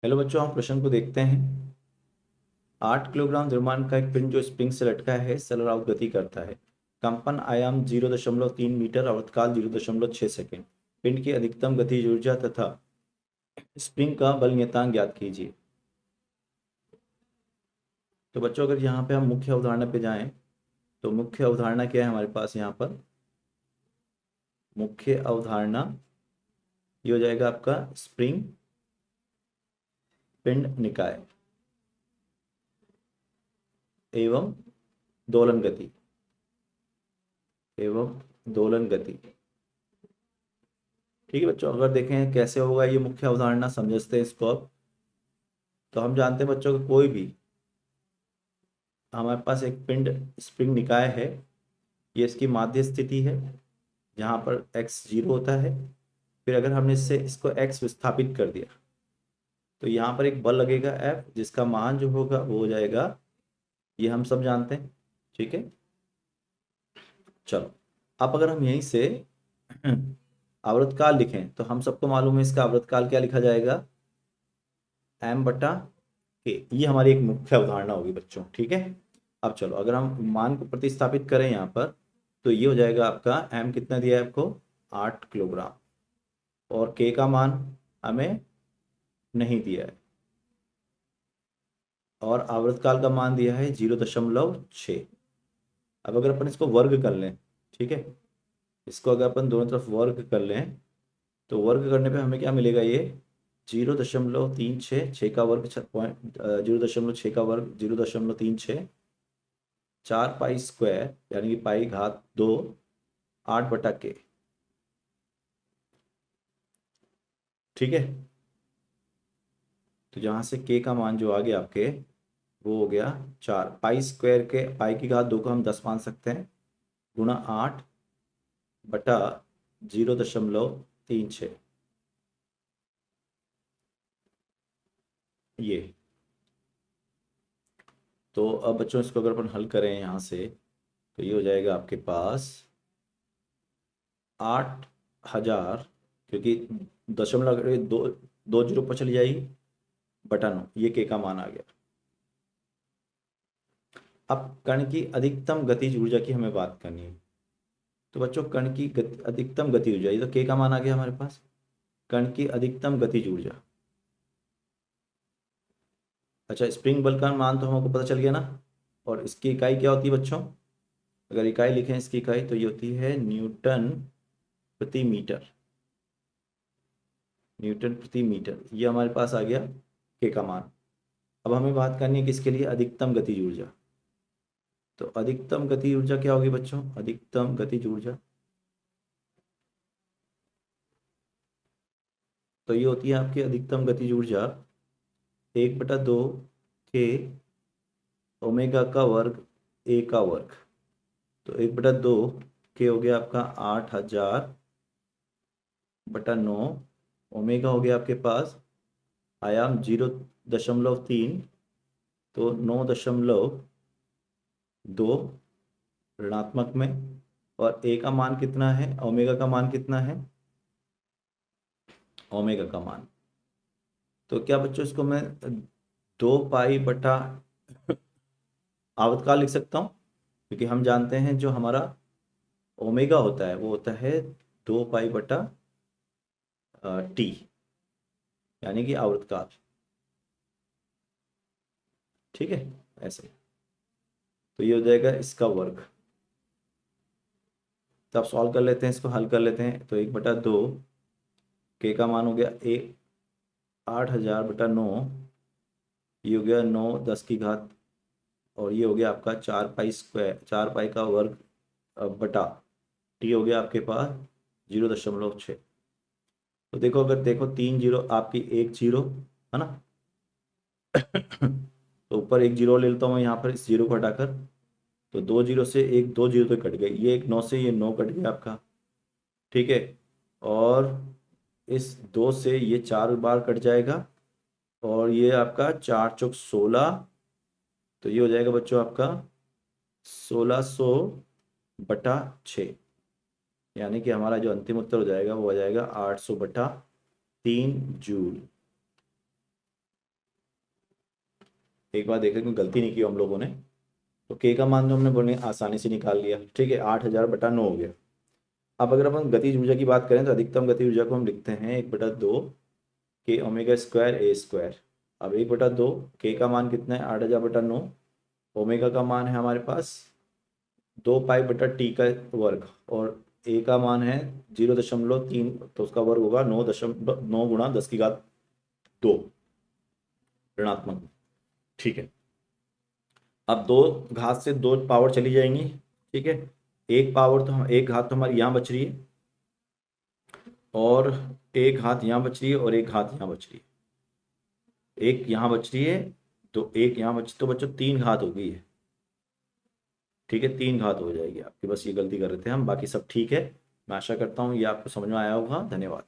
Hello बच्चों, हम प्रश्न को देखते हैं। 8 किलोग्राम द्रव्यमान का एक पिंड जो स्प्रिंग से लटका है सरलराउत गति करता है। कंपन आयाम 0.3 मीटर, आवर्तकाल 0.6 सेकंड। पिंड की अधिकतम गतिज ऊर्जा तथा स्प्रिंग का बल नियतांक ज्ञात कीजिए। तो बच्चों, अगर यहाँ पे हम मुख्य अवधारणा पे जाएं तो मुख्य अवधारणा क्या है हमारे पास यहाँ पर? मुख्य अवधारणा ये हो जाएगा आपका स्प्रिंग, पिंड निकाय एवं दोलन गति ठीक है बच्चों, अगर देखें कैसे होगा ये मुख्य अवधारणा, समझते हैं इसको अब। तो हम जानते हैं बच्चों कि कोई भी हमारे पास एक पिंड स्प्रिंग निकाय है, ये इसकी माध्य स्थिति है जहाँ पर x 0 होता है। फिर अगर हमने इसको x विस्थापित कर दिया तो यहाँ पर एक बल लगेगा F, जिसका मान जो होगा वो हो जाएगा, ये हम सब जानते हैं। ठीक है, चलो अब अगर हम यहीं से आवर्तकाल लिखें तो हम सबको मालूम है इसका आवर्तकाल क्या लिखा जाएगा, m/k। ये हमारी एक मुख्य अवधारणा होगी बच्चों। ठीक है, अब चलो अगर हम मान को प्रतिस्थापित करें यहाँ पर तो ये हो जाएगा आपका m कितना दिया है आपको, 8 किलोग्राम, और k का मान हमें नहीं दिया है, और आवर्तकाल का मान दिया है 0.6। अब अगर अपन इसको वर्ग कर लें, ठीक है, इसको अगर अपन दोनों तरफ वर्ग कर लें तो वर्ग करने पे हमें क्या मिलेगा, ये 0.36, 6 का वर्ग 0.6 का वर्ग 0.36, 4 पाई स्क्वायर यानी कि पाई घात 2, 8/k। ठीक है, तो जहाँ से k का मान जो आ गया आपके वो हो गया 4 पाई स्क्वायर, के पाई की घात 2 को हम 10 मान सकते हैं, गुणा 8/0.36। ये तो अब बच्चों इसको अगर अपन हल करें यहाँ से तो ये हो जाएगा आपके पास 8,000, क्योंकि दशमलव अगर दो दो जीरो पर चली जाएगी, बटा 9, ये के का मान आ गया। अब कण की अधिकतम गतिज ऊर्जा की हमें बात करनी है। तो बच्चों कण की अधिकतम गति ऊर्जा, ये तो के का मान आ गया हमारे पास। कण की अधिकतम गतिज ऊर्जा, अच्छा स्प्रिंग बल का मान तो हमको पता चल गया ना, और इसकी इकाई क्या होती है बच्चों? अगर इकाई लिखें इसकी इकाई तो ये होती है न्यूटन प्रति मीटर। न्यूटन प्रति मीटर, ये हमारे पास आ गया के का मान। अब हमें बात करनी है किसके लिए, अधिकतम गतिज ऊर्जा। तो अधिकतम गति ऊर्जा क्या होगी बच्चों? अधिकतम गतिज ऊर्जा तो ये होती है आपकी अधिकतम गतिज ऊर्जा 1/2 के ओमेगा का वर्ग ए का वर्ग। तो 1/2 के हो गया आपका 8,000/9, ओमेगा हो गया आपके पास आयाम 0.3, तो 9.2 ऋणात्मक में, और ए का मान कितना है, ओमेगा का मान कितना है, ओमेगा का मान तो क्या बच्चों इसको मैं 2 पाई आवर्तकाल लिख सकता हूँ, क्योंकि हम जानते हैं जो हमारा ओमेगा होता है वो होता है 2 पाई/टी, यानी कि आवर्तकाल। ठीक है, ऐसे तो ये हो जाएगा इसका वर्ग। तो आप सॉल्व कर लेते हैं, इसको हल कर लेते हैं, तो 1/2 के का मान हो गया 8,000/9, ये हो गया 9 10 की घात, और ये हो गया आपका 4 पाई स्क्वायर, 4 पाई का वर्ग बटा टी हो गया आपके पास 0.6। तो देखो, अगर देखो 3 जीरो आपकी 1 जीरो है ना, तो ऊपर 1 जीरो ले लेता हूँ मैं यहाँ पर इस जीरो को हटाकर, तो 2 जीरो से एक 2 जीरो तो कट गई, ये एक 9 से ये 9 कट गया आपका। ठीक है, और इस 2 से ये 4 बार कट जाएगा, और ये आपका 4 चौक 16, तो ये हो जाएगा बच्चों आपका 1600/6, यानी कि हमारा जो अंतिम उत्तर हो जाएगा वो हो जाएगा 800/3 जूल। एक बार देखें कि गलती नहीं की हम लोगों ने। तो के का मान तो हमने बड़े आसानी से निकाल लिया, ठीक है, 8000/9 हो गया। अब अगर अपन गतिज ऊर्जा की बात करें तो अधिकतम गतिज ऊर्जा को हम लिखते हैं 1/2 के ओमेगा स्क्वायर ए स्क्वायर। अब 1/2 के का मान कितना है 8000/9, ओमेगा का मान है हमारे पास 2 पाई/टी का वर्ग, और ए का मान है 0.3, तो उसका वर्ग होगा 9 × 10⁻², ऋणात्मक, ठीक है। अब दो घात से दो पावर चली जाएंगी, ठीक है। एक पावर तो हम एक घात तो हमारी यहाँ बच रही है, और एक घात यहाँ बच रही है, और एक घात यहाँ बच रही है, एक यहाँ बच रही है, तो एक यहाँ बच, तो बच्चों 3 घात हो गई है, ठीक है, 3 घात हो जाएगी आपकी। बस ये गलती कर रहे थे हम, बाकी सब ठीक है। मैं आशा करता हूँ ये आपको समझ में आया होगा। धन्यवाद।